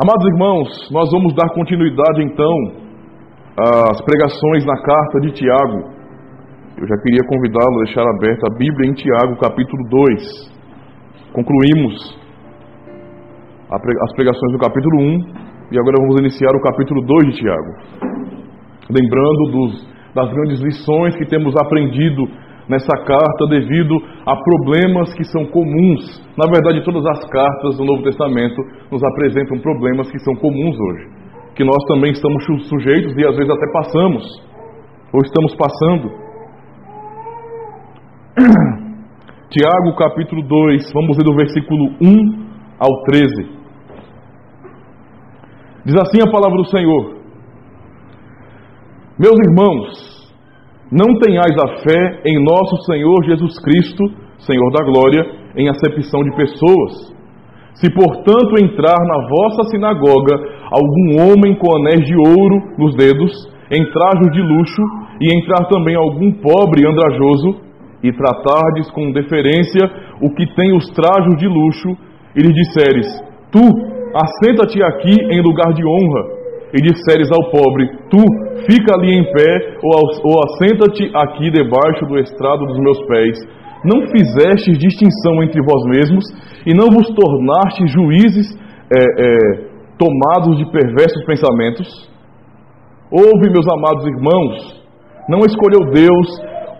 Amados irmãos, nós vamos dar continuidade então às pregações na carta de Tiago. Eu já queria convidá-lo a deixar aberta a Bíblia em Tiago, capítulo 2. Concluímos as pregações do capítulo 1 e agora vamos iniciar o capítulo 2 de Tiago. Lembrando das grandes lições que temos aprendido nessa carta devido a problemas que são comuns. Na verdade, todas as cartas do Novo Testamento nos apresentam problemas que são comuns hoje, que nós também estamos sujeitos e às vezes até passamos, ou estamos passando. Tiago, capítulo 2, vamos ler do versículo 1 ao 13. Diz assim a palavra do Senhor: Meus irmãos, não tenhais a fé em nosso Senhor Jesus Cristo, Senhor da glória, em acepção de pessoas. Se, portanto, entrar na vossa sinagoga algum homem com anéis de ouro nos dedos, em trajos de luxo, e entrar também algum pobre andrajoso, e tratardes com deferência o que tem os trajos de luxo, e lhes disseres: Tu, assenta-te aqui em lugar de honra, e disseres ao pobre: Tu, fica ali em pé, ou assenta-te aqui debaixo do estrado dos meus pés. Não fizestes distinção entre vós mesmos, e não vos tornastes juízes tomados de perversos pensamentos? Ouve, meus amados irmãos, não escolheu Deus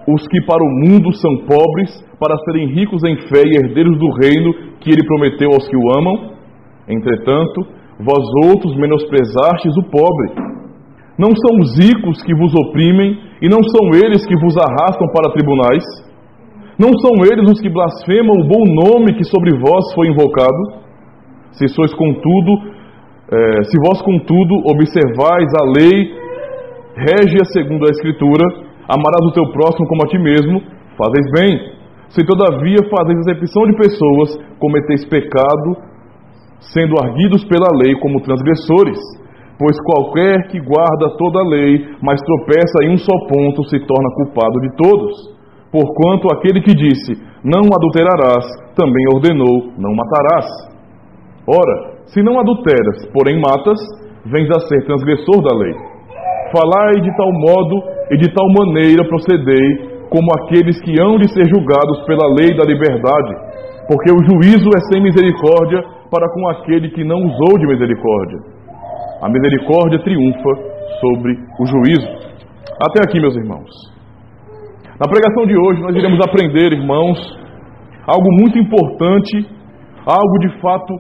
os que para o mundo são pobres, para serem ricos em fé e herdeiros do reino que Ele prometeu aos que o amam? Entretanto, vós outros menosprezastes o pobre. Não são os ricos que vos oprimem, e não são eles que vos arrastam para tribunais? Não são eles os que blasfemam o bom nome que sobre vós foi invocado? Se vós contudo observais a lei régia segundo a Escritura, amarás o teu próximo como a ti mesmo, fazeis bem. Se todavia fazeis acepção de pessoas, cometeis pecado, sendo arguidos pela lei como transgressores. Pois qualquer que guarda toda a lei, mas tropeça em um só ponto, se torna culpado de todos. Porquanto aquele que disse, não adulterarás, também ordenou, não matarás. Ora, se não adulteras, porém matas, vens a ser transgressor da lei. Falai de tal modo e de tal maneira procedei, como aqueles que hão de ser julgados pela lei da liberdade, porque o juízo é sem misericórdia para com aquele que não usou de misericórdia. A misericórdia triunfa sobre o juízo. Até aqui, meus irmãos. Na pregação de hoje nós iremos aprender, irmãos, algo muito importante, algo de fato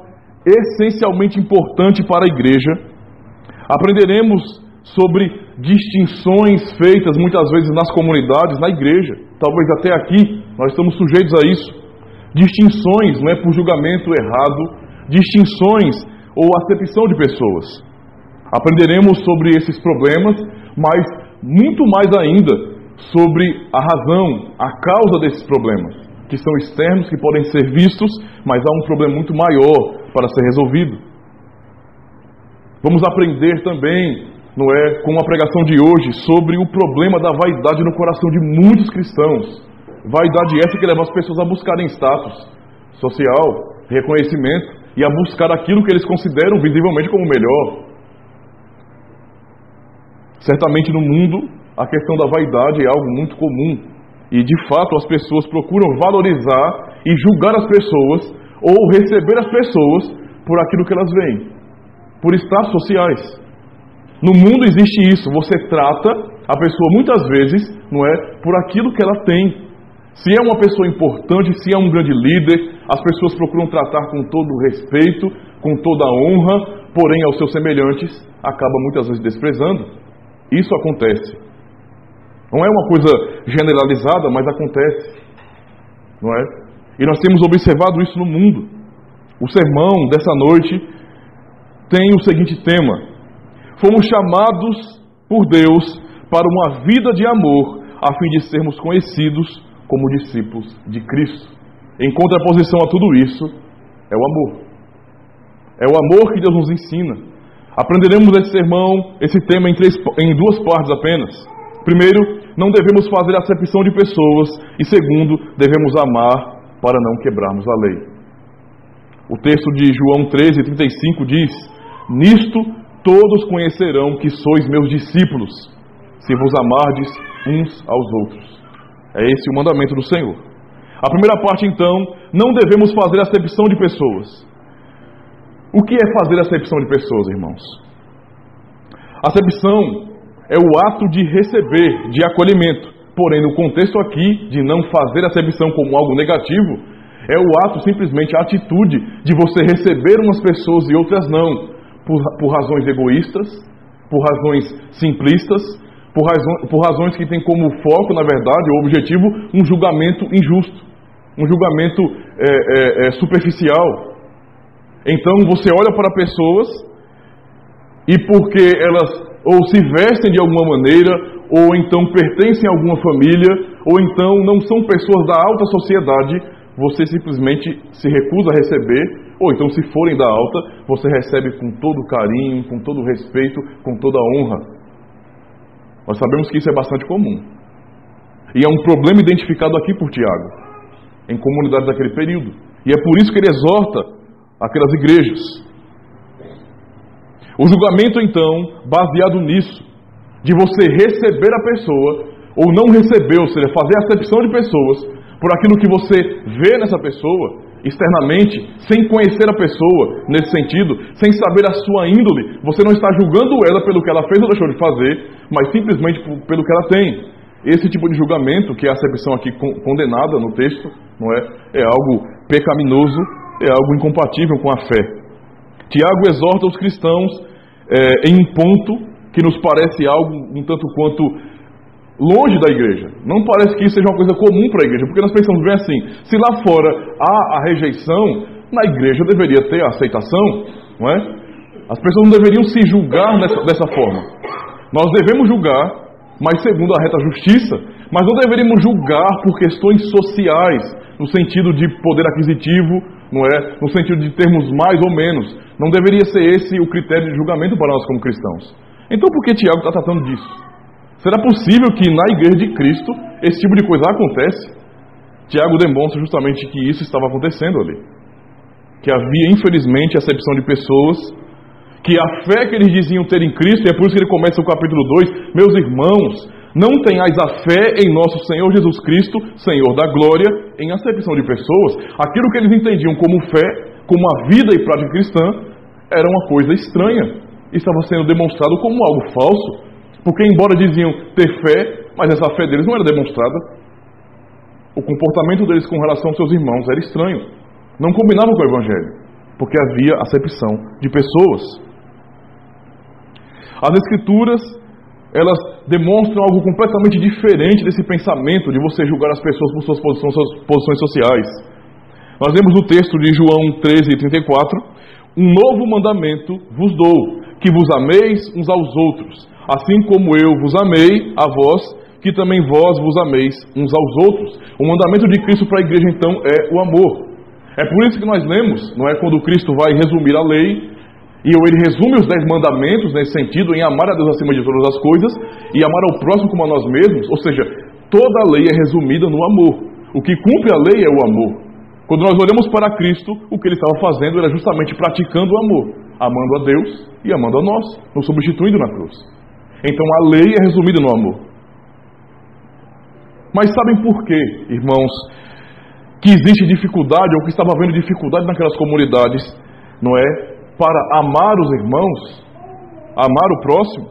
essencialmente importante para a igreja. Aprenderemos sobre distinções feitas muitas vezes nas comunidades, na igreja. Talvez até aqui nós estamos sujeitos a isso. Distinções, não é por julgamento errado, distinções ou acepção de pessoas. Aprenderemos sobre esses problemas, mas muito mais ainda sobre a razão, a causa desses problemas, que são externos, que podem ser vistos, mas há um problema muito maior para ser resolvido. Vamos aprender também, não é, com a pregação de hoje, sobre o problema da vaidade no coração de muitos cristãos. Vaidade essa que leva as pessoas a buscarem status social, reconhecimento, e a buscar aquilo que eles consideram visivelmente como melhor. Certamente no mundo, a questão da vaidade é algo muito comum. E de fato as pessoas procuram valorizar e julgar as pessoas, ou receber as pessoas por aquilo que elas veem, por status sociais. No mundo existe isso, você trata a pessoa muitas vezes, não é, por aquilo que ela tem. Se é uma pessoa importante, se é um grande líder, as pessoas procuram tratar com todo o respeito, com toda a honra, porém aos seus semelhantes, acaba muitas vezes desprezando. Isso acontece. Não é uma coisa generalizada, mas acontece. Não é? E nós temos observado isso no mundo. O sermão dessa noite tem o seguinte tema: fomos chamados por Deus para uma vida de amor, a fim de sermos conhecidos como discípulos de Cristo. Em contraposição a tudo isso, é o amor. É o amor que Deus nos ensina. Aprenderemos esse sermão, esse tema em duas partes apenas. Primeiro, não devemos fazer acepção de pessoas. E segundo, devemos amar para não quebrarmos a lei. O texto de João 13:35 diz: Nisto todos conhecerão que sois meus discípulos, se vos amardes uns aos outros. É esse o mandamento do Senhor. A primeira parte, então, não devemos fazer acepção de pessoas. O que é fazer acepção de pessoas, irmãos? Acepção é o ato de receber, de acolhimento. Porém, no contexto aqui de não fazer acepção como algo negativo, é o ato, simplesmente a atitude de você receber umas pessoas e outras não, por razões egoístas, por razões simplistas, por razões que têm como foco, na verdade, o objetivo, um julgamento injusto, um julgamento superficial. Então você olha para pessoas e porque elas ou se vestem de alguma maneira, ou então pertencem a alguma família, ou então não são pessoas da alta sociedade, você simplesmente se recusa a receber, ou então se forem da alta, você recebe com todo carinho, com todo respeito, com toda honra. Nós sabemos que isso é bastante comum. E é um problema identificado aqui por Tiago, em comunidades daquele período. E é por isso que ele exorta aquelas igrejas. O julgamento, então, baseado nisso, de você receber a pessoa, ou não receber, ou seja, fazer acepção de pessoas, por aquilo que você vê nessa pessoa, externamente, sem conhecer a pessoa, nesse sentido, sem saber a sua índole, você não está julgando ela pelo que ela fez ou deixou de fazer, mas simplesmente pelo que ela tem. Esse tipo de julgamento, que é a acepção aqui condenada no texto, não é? É algo pecaminoso, é algo incompatível com a fé. Tiago exorta os cristãos em um ponto que nos parece algo um tanto quanto longe da igreja. Não parece que isso seja uma coisa comum para a igreja, porque nós pensamos bem assim, se lá fora há a rejeição, na igreja deveria ter a aceitação, não é? As pessoas não deveriam se julgar dessa forma. Nós devemos julgar, mas segundo a reta justiça, mas não deveríamos julgar por questões sociais, no sentido de poder aquisitivo, não é? No sentido de termos mais ou menos. Não deveria ser esse o critério de julgamento para nós como cristãos. Então por que Tiago está tratando disso? Será possível que na igreja de Cristo esse tipo de coisa acontece? Tiago demonstra justamente que isso estava acontecendo ali. Que havia, infelizmente, acepção de pessoas, que a fé que eles diziam ter em Cristo, e é por isso que ele começa o capítulo 2, meus irmãos, não tenhais a fé em nosso Senhor Jesus Cristo, Senhor da glória, em acepção de pessoas. Aquilo que eles entendiam como fé, como a vida e prática cristã, era uma coisa estranha. Estava sendo demonstrado como algo falso, porque embora diziam ter fé, mas essa fé deles não era demonstrada. O comportamento deles com relação aos seus irmãos era estranho. Não combinava com o Evangelho, porque havia acepção de pessoas. As Escrituras, elas demonstram algo completamente diferente desse pensamento de você julgar as pessoas por suas posições sociais. Nós vemos no texto de João 13:34, um novo mandamento vos dou, que vos ameis uns aos outros, assim como eu vos amei a vós, que também vós vos ameis uns aos outros. O mandamento de Cristo para a igreja, então, é o amor. É por isso que nós lemos, não é, quando Cristo vai resumir a lei, e ele resume os 10 mandamentos nesse sentido, em amar a Deus acima de todas as coisas, e amar ao próximo como a nós mesmos, ou seja, toda a lei é resumida no amor. O que cumpre a lei é o amor. Quando nós olhamos para Cristo, o que ele estava fazendo era justamente praticando o amor, amando a Deus e amando a nós, nos substituindo na cruz. Então a lei é resumida no amor. Mas sabem por quê, irmãos, que existe dificuldade, ou que estava havendo dificuldade naquelas comunidades, não é? Para amar os irmãos, amar o próximo?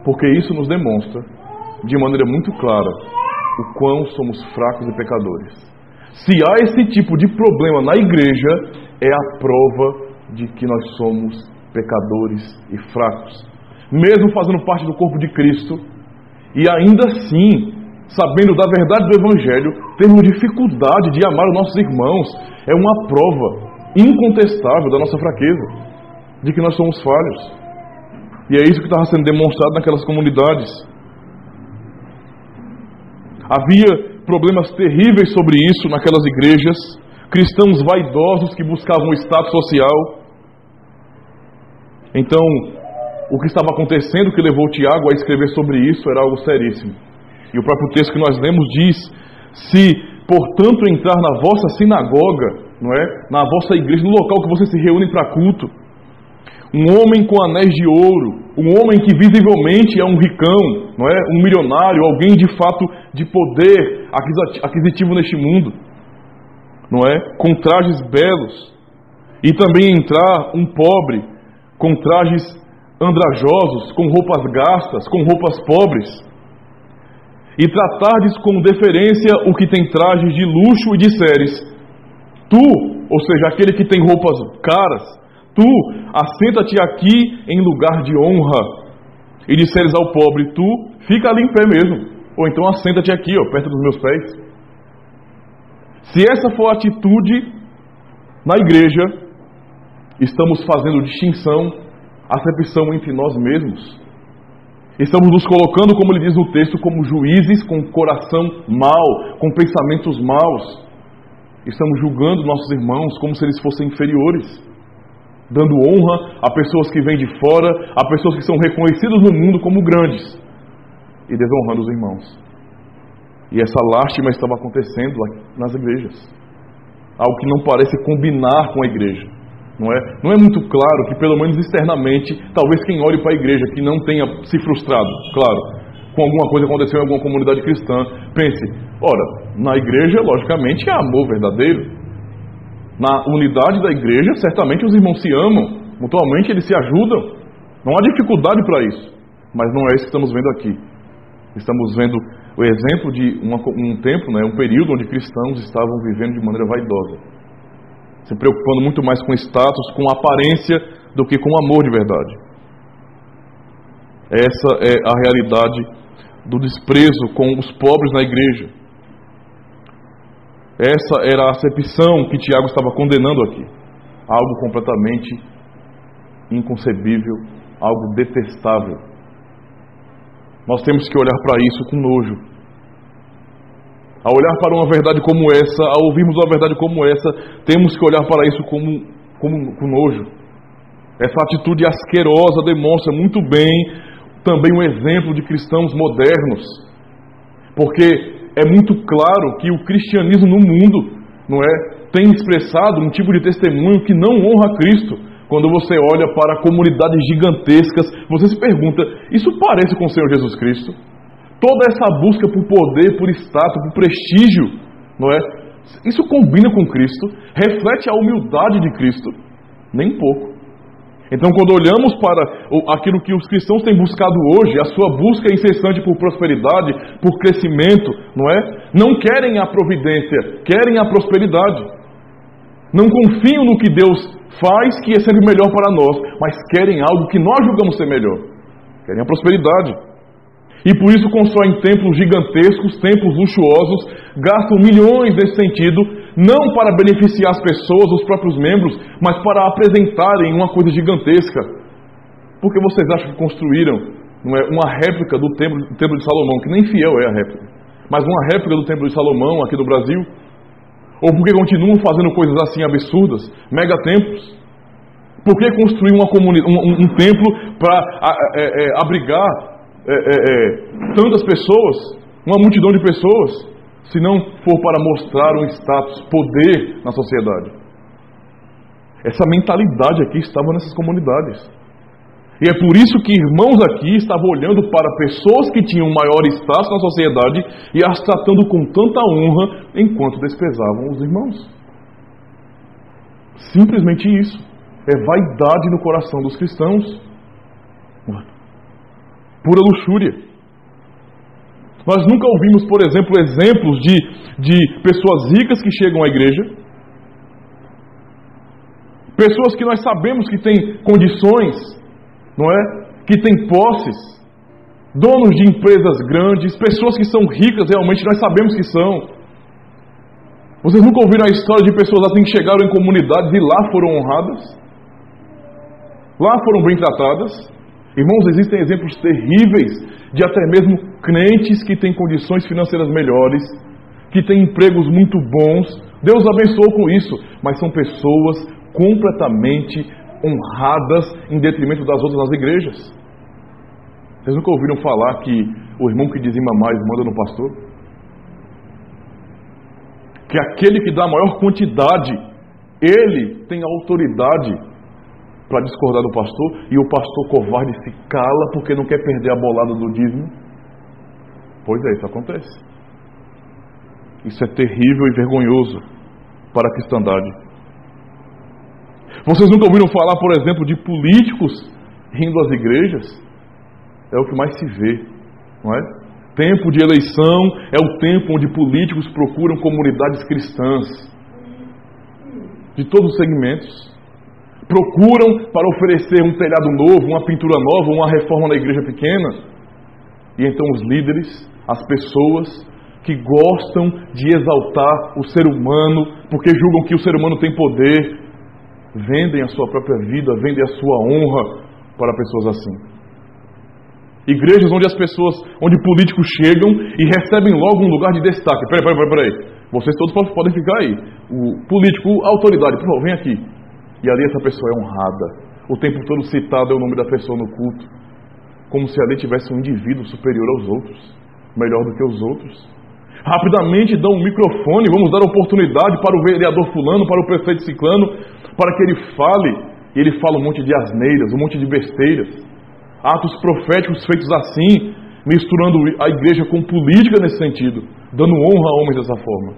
Porque isso nos demonstra, de maneira muito clara, o quão somos fracos e pecadores. Se há esse tipo de problema na igreja, é a prova de que nós somos pecadores e fracos. Mesmo fazendo parte do corpo de Cristo, e ainda assim, sabendo da verdade do Evangelho, temos dificuldade de amar os nossos irmãos, é uma prova incontestável da nossa fraqueza, de que nós somos falhos. E é isso que estava sendo demonstrado naquelas comunidades. Havia problemas terríveis sobre isso naquelas igrejas, cristãos vaidosos que buscavam status social. Então, o que estava acontecendo que levou Tiago a escrever sobre isso era algo seríssimo. E o próprio texto que nós lemos diz: se, portanto, entrar na vossa sinagoga, não é? Na vossa igreja, no local que vocês se reúnem para culto, um homem com anéis de ouro, um homem que visivelmente é um ricão, não é? Um milionário, alguém de fato de poder aquisitivo neste mundo, não é? Com trajes belos. E também entrar um pobre com trajes andrajosos, com roupas gastas, com roupas pobres. E tratardes com deferência o que tem trajes de luxo e disseres: tu, ou seja, aquele que tem roupas caras, tu, assenta-te aqui em lugar de honra. E disseres ao pobre: tu, fica ali em pé mesmo. Ou então assenta-te aqui, ó, perto dos meus pés. Se essa for a atitude na igreja, estamos fazendo distinção, acepção entre nós mesmos. Estamos nos colocando, como ele diz no texto, como juízes com coração mau, com pensamentos maus. Estamos julgando nossos irmãos como se eles fossem inferiores, dando honra a pessoas que vêm de fora, a pessoas que são reconhecidas no mundo como grandes, e desonrando os irmãos. E essa lástima estava acontecendo nas igrejas, algo que não parece combinar com a igreja. Não é muito claro que, pelo menos externamente, talvez quem olhe para a igreja, que não tenha se frustrado, claro, com alguma coisa que aconteceu em alguma comunidade cristã, pense: ora, na igreja, logicamente, há amor verdadeiro. Na unidade da igreja, certamente os irmãos se amam, mutuamente eles se ajudam. Não há dificuldade para isso. Mas não é isso que estamos vendo aqui. Estamos vendo o exemplo de um tempo, um período onde cristãos estavam vivendo de maneira vaidosa, se preocupando muito mais com status, com aparência, do que com amor de verdade. Essa é a realidade do desprezo com os pobres na igreja. Essa era a acepção que Tiago estava condenando aqui. Algo completamente inconcebível, algo detestável. Nós temos que olhar para isso com nojo. Ao olhar para uma verdade como essa, ao ouvirmos uma verdade como essa, temos que olhar para isso com nojo. Essa atitude asquerosa demonstra muito bem também um exemplo de cristãos modernos. Porque é muito claro que o cristianismo no mundo, tem expressado um tipo de testemunho que não honra Cristo. Quando você olha para comunidades gigantescas, você se pergunta: isso parece com o Senhor Jesus Cristo? Toda essa busca por poder, por status, por prestígio, isso combina com Cristo? Reflete a humildade de Cristo? Nem pouco. Então, quando olhamos para aquilo que os cristãos têm buscado hoje, a sua busca incessante por prosperidade, por crescimento, não querem a providência, querem a prosperidade. Não confiam no que Deus faz, que é sempre melhor para nós, mas querem algo que nós julgamos ser melhor. Querem a prosperidade. E por isso constroem templos gigantescos, templos luxuosos, gastam milhões nesse sentido, não para beneficiar as pessoas, os próprios membros, mas para apresentarem uma coisa gigantesca. Porque vocês acham que construíram uma réplica do templo de Salomão, que nem fiel é a réplica, mas uma réplica do templo de Salomão aqui do Brasil? Ou porque continuam fazendo coisas assim absurdas, megatemplos? Por que construir um templo para abrigar tantas pessoas, uma multidão de pessoas, se não for para mostrar um status, poder na sociedade? Essa mentalidade aqui estava nessas comunidades. E é por isso que irmãos aqui estavam olhando para pessoas que tinham maior status na sociedade e as tratando com tanta honra, enquanto desprezavam os irmãos. Simplesmente isso. É vaidade no coração dos cristãos. Pura luxúria. Nós nunca ouvimos, por exemplo, exemplos de pessoas ricas que chegam à igreja, pessoas que nós sabemos que têm condições, que têm posses, donos de empresas grandes, pessoas que são ricas realmente, nós sabemos que são. Vocês nunca ouviram a história de pessoas assim que chegaram em comunidades e lá foram honradas? Lá foram bem tratadas? Irmãos, existem exemplos terríveis de até mesmo crentes que têm condições financeiras melhores, que têm empregos muito bons. Deus abençoou com isso, mas são pessoas completamente honradas em detrimento das outras nas igrejas. Vocês nunca ouviram falar que o irmão que dizima mais manda no pastor? Que aquele que dá a maior quantidade, ele tem autoridade para discordar do pastor, e o pastor covarde se cala porque não quer perder a bolada do dízimo? Pois é, isso acontece. Isso é terrível e vergonhoso para a cristandade. Vocês nunca ouviram falar, por exemplo, de políticos indo às igrejas? É o que mais se vê, não é? Tempo de eleição é o tempo onde políticos procuram comunidades cristãs de todos os segmentos. Procuram para oferecer um telhado novo, uma pintura nova, uma reforma na igreja pequena. E então os líderes, as pessoas que gostam de exaltar o ser humano, porque julgam que o ser humano tem poder, vendem a sua própria vida, vendem a sua honra para pessoas assim. Igrejas onde políticos chegam e recebem logo um lugar de destaque. Peraí. Vocês todos podem ficar aí. O político, a autoridade, por favor, vem aqui. E ali essa pessoa é honrada. O tempo todo citado é o nome da pessoa no culto. Como se ali tivesse um indivíduo superior aos outros. Melhor do que os outros. Rapidamente dão um microfone, vamos dar oportunidade para o vereador fulano, para o prefeito ciclano, para que ele fale. E ele fala um monte de asneiras, um monte de besteiras. Atos proféticos feitos assim, misturando a igreja com política nesse sentido, dando honra a homens dessa forma.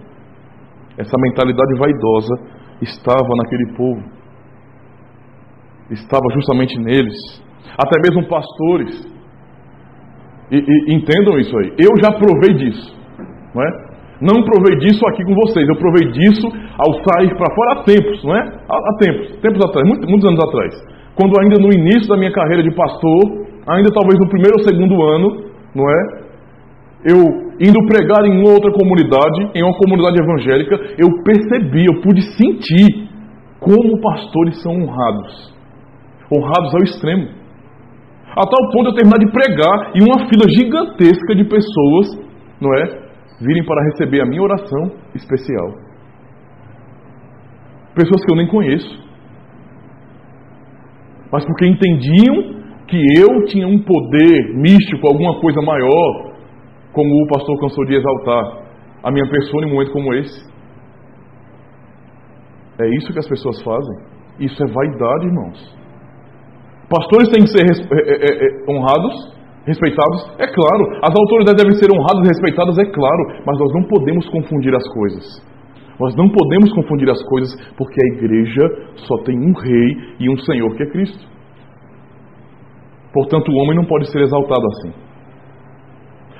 Essa mentalidade vaidosa estava naquele povo. Estava justamente neles. Até mesmo pastores. E entendam isso aí. Eu já provei disso. Não é? Não provei disso aqui com vocês. Eu provei disso ao sair para fora há tempos, não é? Há tempos atrás, muitos anos atrás. Quando ainda no início da minha carreira de pastor, ainda talvez no primeiro ou segundo ano, não é? Eu indo pregar em outra comunidade, em uma comunidade evangélica, eu percebi, eu pude sentir como pastores são honrados. Honrados ao extremo. A tal ponto de eu terminar de pregar e uma fila gigantesca de pessoas, não é? Virem para receber a minha oração especial. Pessoas que eu nem conheço. Mas porque entendiam que eu tinha um poder místico, alguma coisa maior, como o pastor cansou de exaltar a minha pessoa em um momento como esse. É isso que as pessoas fazem. Isso é vaidade, irmãos. Pastores têm que ser honrados, respeitados, é claro. As autoridades devem ser honradas e respeitadas, é claro. Mas nós não podemos confundir as coisas. Nós não podemos confundir as coisas, porque a igreja só tem um rei e um Senhor, que é Cristo. Portanto, o homem não pode ser exaltado assim.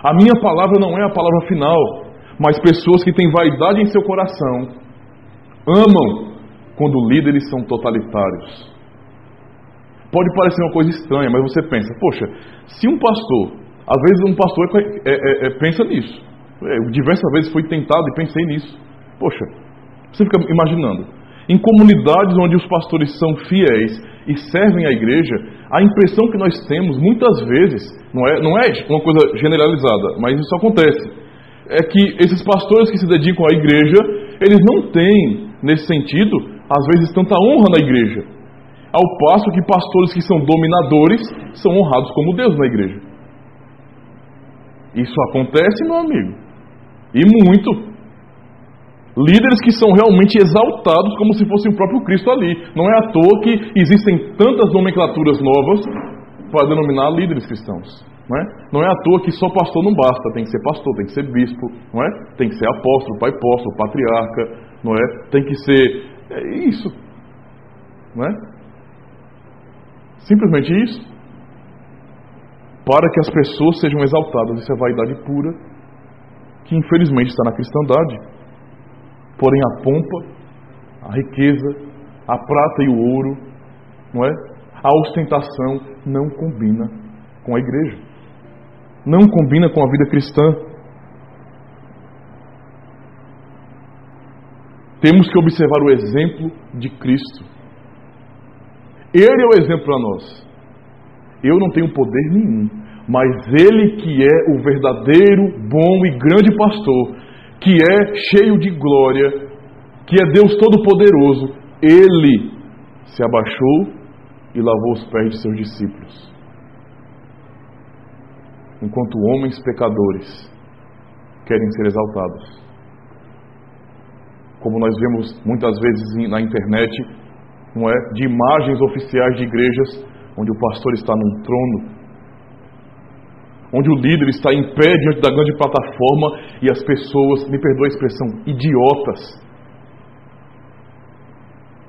A minha palavra não é a palavra final, mas pessoas que têm vaidade em seu coração amam quando líderes são totalitários. Pode parecer uma coisa estranha, mas você pensa, poxa, se um pastor, às vezes um pastor pensa nisso. Diversas vezes fui tentado e pensei nisso. Poxa, você fica imaginando, em comunidades onde os pastores são fiéis e servem a igreja, a impressão que nós temos muitas vezes, não é uma coisa generalizada, mas isso acontece, é que esses pastores que se dedicam à igreja, eles não têm, nesse sentido, às vezes tanta honra na igreja, ao passo que pastores que são dominadores são honrados como Deus na igreja. Isso acontece, meu amigo, e muito. Líderes que são realmente exaltados como se fosse o próprio Cristo ali. Não é à toa que existem tantas nomenclaturas novas para denominar líderes cristãos. Não é à toa que só pastor não basta. Tem que ser pastor, tem que ser bispo, não é? Tem que ser apóstolo, pai apóstolo, patriarca, não é? Tem que ser isso, não é? Simplesmente isso. Para que as pessoas sejam exaltadas. Isso é vaidade pura, que infelizmente está na cristandade. Porém a pompa, a riqueza, a prata e o ouro, não é? A ostentação não combina com a igreja. Não combina com a vida cristã. Temos que observar o exemplo de Cristo. Ele é o exemplo para nós. Eu não tenho poder nenhum, mas Ele que é o verdadeiro, bom e grande pastor, que é cheio de glória, que é Deus Todo-Poderoso, Ele se abaixou e lavou os pés de seus discípulos. Enquanto homens pecadores querem ser exaltados. Como nós vemos muitas vezes na internet, não é, de imagens oficiais de igrejas, onde o pastor está num trono, onde o líder está em pé diante da grande plataforma e as pessoas, me perdoa a expressão, idiotas.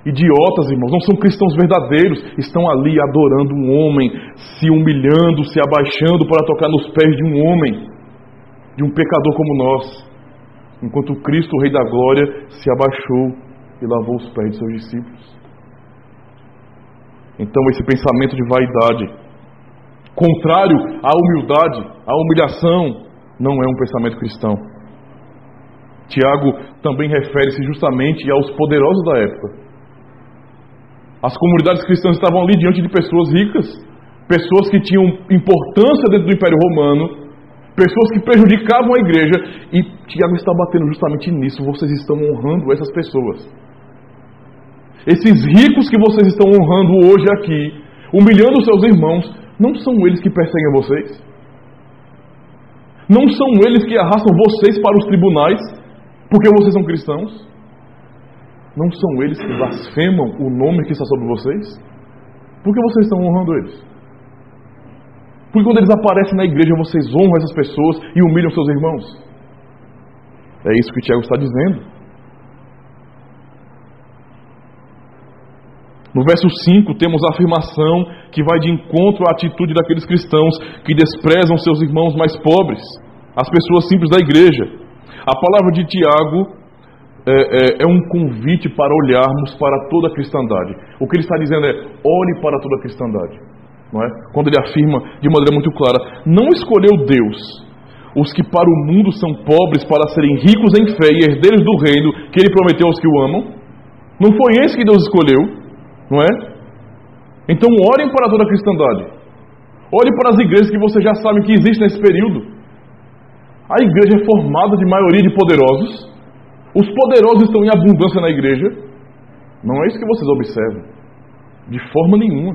Idiotas, irmãos, não são cristãos verdadeiros, estão ali adorando um homem, se humilhando, se abaixando para tocar nos pés de um homem, de um pecador como nós, enquanto Cristo, o Rei da Glória, se abaixou e lavou os pés de seus discípulos. Então esse pensamento de vaidade, contrário à humildade, à humilhação, não é um pensamento cristão. Tiago também refere-se justamente aos poderosos da época. As comunidades cristãs estavam ali diante de pessoas ricas, pessoas que tinham importância dentro do Império Romano, pessoas que prejudicavam a igreja, e Tiago está batendo justamente nisso. Vocês estão honrando essas pessoas. Esses ricos que vocês estão honrando hoje aqui, humilhando seus irmãos, não são eles que perseguem vocês? Não são eles que arrastam vocês para os tribunais, porque vocês são cristãos? Não são eles que blasfemam o nome que está sobre vocês? Por que vocês estão honrando eles? Porque quando eles aparecem na igreja, vocês honram essas pessoas e humilham seus irmãos? É isso que Tiago está dizendo. No verso 5 temos a afirmação que vai de encontro à atitude daqueles cristãos que desprezam seus irmãos mais pobres, as pessoas simples da igreja. A palavra de Tiago é um convite para olharmos para toda a cristandade. O que ele está dizendo é: olhe para toda a cristandade, não é? Quando ele afirma de maneira muito clara: não escolheu Deus os que para o mundo são pobres para serem ricos em fé e herdeiros do reino que ele prometeu aos que o amam? Não foi esse que Deus escolheu, não é? Então olhem para toda a cristandade. Olhem para as igrejas que vocês já sabem que existem nesse período. A igreja é formada de maioria de poderosos. Os poderosos estão em abundância na igreja. Não é isso que vocês observam, de forma nenhuma.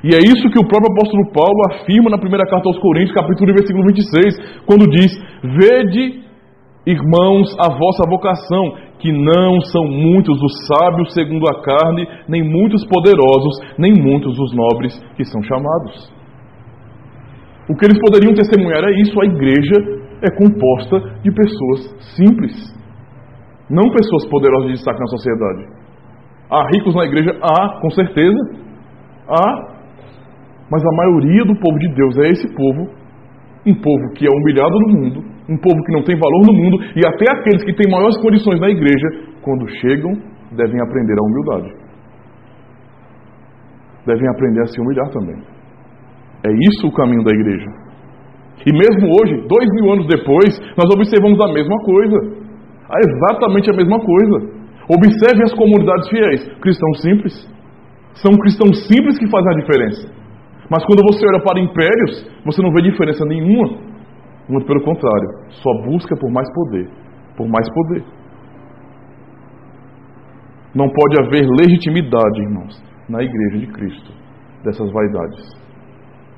E é isso que o próprio apóstolo Paulo afirma na primeira carta aos Coríntios, capítulo 1, versículo 26, quando diz: vede, irmãos, a vossa vocação, que não são muitos os sábios segundo a carne, nem muitos poderosos, nem muitos os nobres que são chamados. O que eles poderiam testemunhar é isso: a igreja é composta de pessoas simples, não pessoas poderosas de destaque na sociedade. Há ricos na igreja? Há, com certeza. Há. Mas a maioria do povo de Deus é esse povo, um povo que é humilhado no mundo, um povo que não tem valor no mundo, e até aqueles que têm maiores condições na igreja, quando chegam, devem aprender a humildade. Devem aprender a se humilhar também. É isso o caminho da igreja. E mesmo hoje, 2000 anos depois, nós observamos a mesma coisa. Exatamente a mesma coisa. Observe as comunidades fiéis. Cristãos simples. São cristãos simples que fazem a diferença. Mas quando você olha para impérios, você não vê diferença nenhuma. Muito pelo contrário, só busca por mais poder. Por mais poder. Não pode haver legitimidade, irmãos, na igreja de Cristo, dessas vaidades.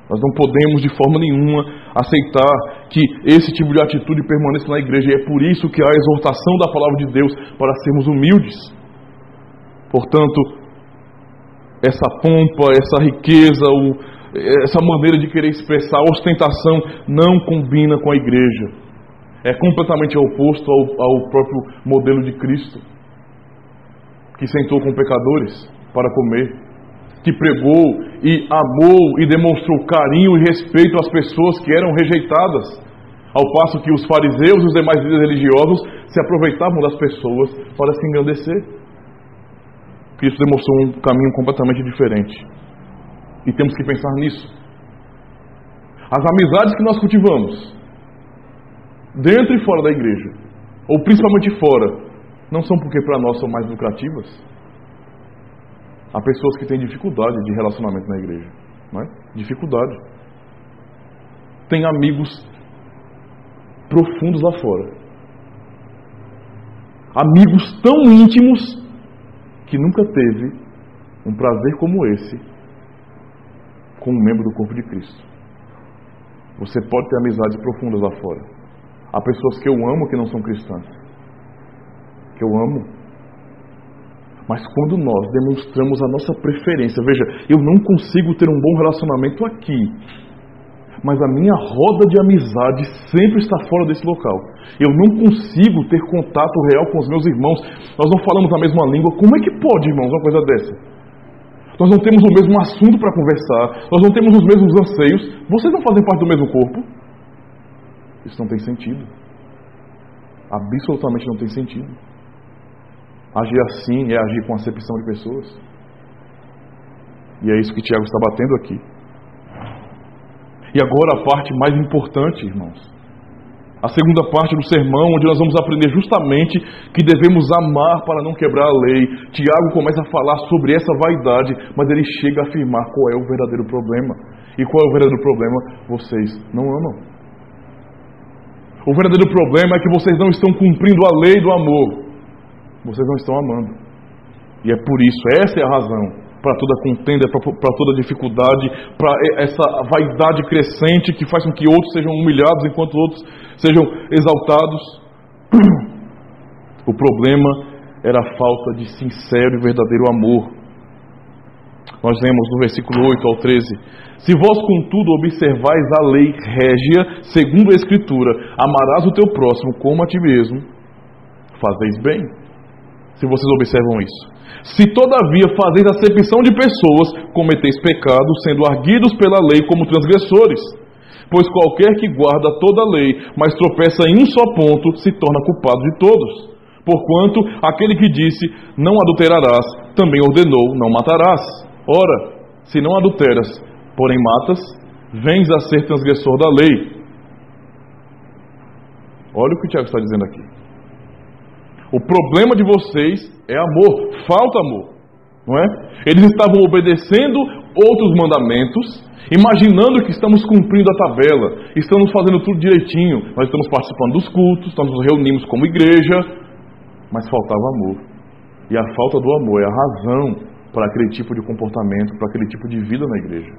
Nós não podemos de forma nenhuma aceitar que esse tipo de atitude permaneça na igreja. E é por isso que há a exortação da palavra de Deus para sermos humildes. Portanto, essa pompa, essa riqueza, essa maneira de querer expressar a ostentação não combina com a igreja. É completamente oposto ao próprio modelo de Cristo, que sentou com pecadores para comer, que pregou e amou e demonstrou carinho e respeito às pessoas que eram rejeitadas, ao passo que os fariseus e os demais líderes religiosos se aproveitavam das pessoas para se engrandecer. Cristo demonstrou um caminho completamente diferente, e temos que pensar nisso. As amizades que nós cultivamos, dentro e fora da igreja, ou principalmente fora, não são porque para nós são mais lucrativas. Há pessoas que têm dificuldade de relacionamento na igreja, não é? Dificuldade. Tem amigos profundos lá fora. Amigos tão íntimos que nunca teve um prazer como esse com um membro do corpo de Cristo. Você pode ter amizades profundas lá fora. Há pessoas que eu amo que não são cristãs. Que eu amo. Mas quando nós demonstramos a nossa preferência, veja, eu não consigo ter um bom relacionamento aqui, mas a minha roda de amizade sempre está fora desse local. Eu não consigo ter contato real com os meus irmãos. Nós não falamos a mesma língua. Como é que pode, irmãos, uma coisa dessa? Nós não temos o mesmo assunto para conversar. Nós não temos os mesmos anseios. Vocês não fazem parte do mesmo corpo? Isso não tem sentido. Absolutamente não tem sentido. Agir assim é agir com acepção de pessoas. E é isso que Tiago está batendo aqui. E agora a parte mais importante, irmãos. A segunda parte do sermão, onde nós vamos aprender justamente que devemos amar para não quebrar a lei. Tiago começa a falar sobre essa vaidade, mas ele chega a afirmar qual é o verdadeiro problema. E qual é o verdadeiro problema? Vocês não amam. O verdadeiro problema é que vocês não estão cumprindo a lei do amor. Vocês não estão amando. E é por isso, essa é a razão para toda contenda, para toda dificuldade, para essa vaidade crescente que faz com que outros sejam humilhados enquanto outros sejam exaltados. O problema era a falta de sincero e verdadeiro amor. Nós lemos no versículo 8 ao 13: se vós, contudo, observais a lei régia, segundo a Escritura, amarás o teu próximo como a ti mesmo, fazeis bem. Se vocês observam isso. Se todavia fazeis acepção de pessoas, cometeis pecado, sendo arguidos pela lei como transgressores. Pois qualquer que guarda toda a lei, mas tropeça em um só ponto, se torna culpado de todos. Porquanto aquele que disse, não adulterarás, também ordenou, não matarás. Ora, se não adulteras, porém matas, vens a ser transgressor da lei. Olha o que o Tiago está dizendo aqui. O problema de vocês é amor, falta amor, não é? Eles estavam obedecendo outros mandamentos, imaginando que estamos cumprindo a tabela, estamos fazendo tudo direitinho, nós estamos participando dos cultos, nós nos reunimos como igreja, mas faltava amor. E a falta do amor é a razão para aquele tipo de comportamento, para aquele tipo de vida na igreja.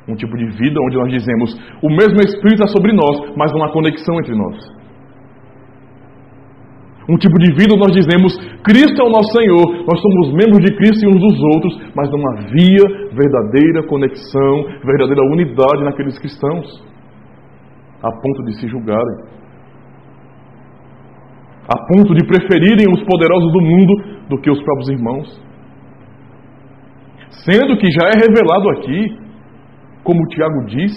Um tipo de vida onde nós dizemos, o mesmo Espírito é sobre nós, mas não há conexão entre nós. Um tipo de vida onde nós dizemos, Cristo é o nosso Senhor, nós somos membros de Cristo e uns dos outros, mas não havia verdadeira conexão, verdadeira unidade naqueles cristãos, a ponto de se julgarem, a ponto de preferirem os poderosos do mundo do que os próprios irmãos. Sendo que já é revelado aqui, como o Tiago diz,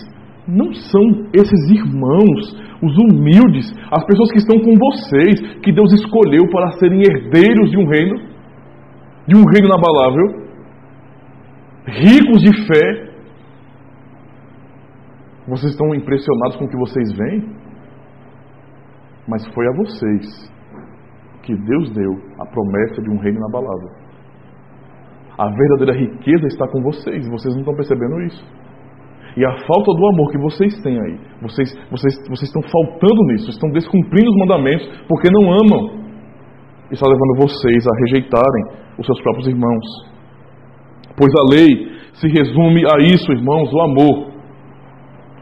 não são esses irmãos, os humildes, as pessoas que estão com vocês, que Deus escolheu para serem herdeiros de um reino inabalável, ricos de fé. Vocês estão impressionados com o que vocês veem? Mas foi a vocês que Deus deu a promessa de um reino inabalável. A verdadeira riqueza está com vocês, e vocês não estão percebendo isso. E a falta do amor que vocês têm aí, vocês estão faltando nisso, estão descumprindo os mandamentos porque não amam. Está levando vocês a rejeitarem os seus próprios irmãos. Pois a lei se resume a isso, irmãos, o amor.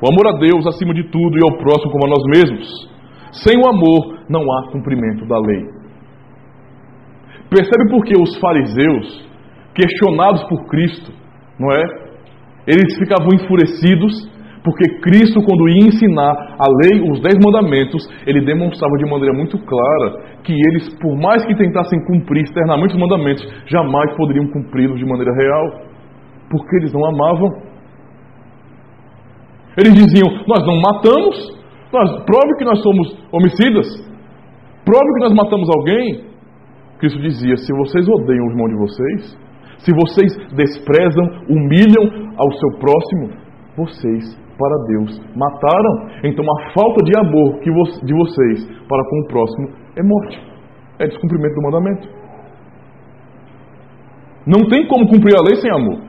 O amor a Deus acima de tudo e ao próximo como a nós mesmos. Sem o amor não há cumprimento da lei. Percebe por que os fariseus, questionados por Cristo, não é? Eles ficavam enfurecidos, porque Cristo, quando ia ensinar a lei, os 10 mandamentos, ele demonstrava de maneira muito clara que eles, por mais que tentassem cumprir externamente os mandamentos, jamais poderiam cumpri-los de maneira real, porque eles não amavam. Eles diziam, nós não matamos, prove que nós somos homicidas, prove que nós matamos alguém. Cristo dizia, se vocês odeiam o irmão de vocês, se vocês desprezam, humilham ao seu próximo, vocês, para Deus, mataram. Então a falta de amor de vocês para com o próximo é morte, é descumprimento do mandamento. Não tem como cumprir a lei sem amor.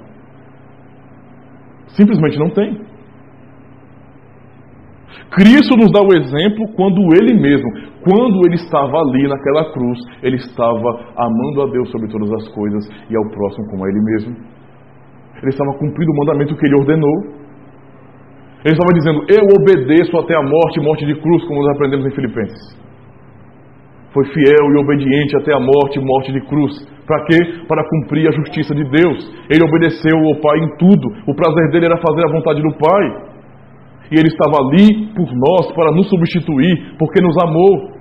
Simplesmente não tem. Cristo nos dá o exemplo quando Ele mesmo, quando Ele estava ali naquela cruz, Ele estava amando a Deus sobre todas as coisas e ao próximo como a Ele mesmo. Ele estava cumprindo o mandamento que Ele ordenou. Ele estava dizendo, eu obedeço até a morte, morte de cruz, como nós aprendemos em Filipenses. foi fiel e obediente até a morte, morte de cruz. Para quê? Para cumprir a justiça de Deus. Ele obedeceu ao Pai em tudo. O prazer dele era fazer a vontade do Pai. E ele estava ali por nós, para nos substituir, porque nos amou.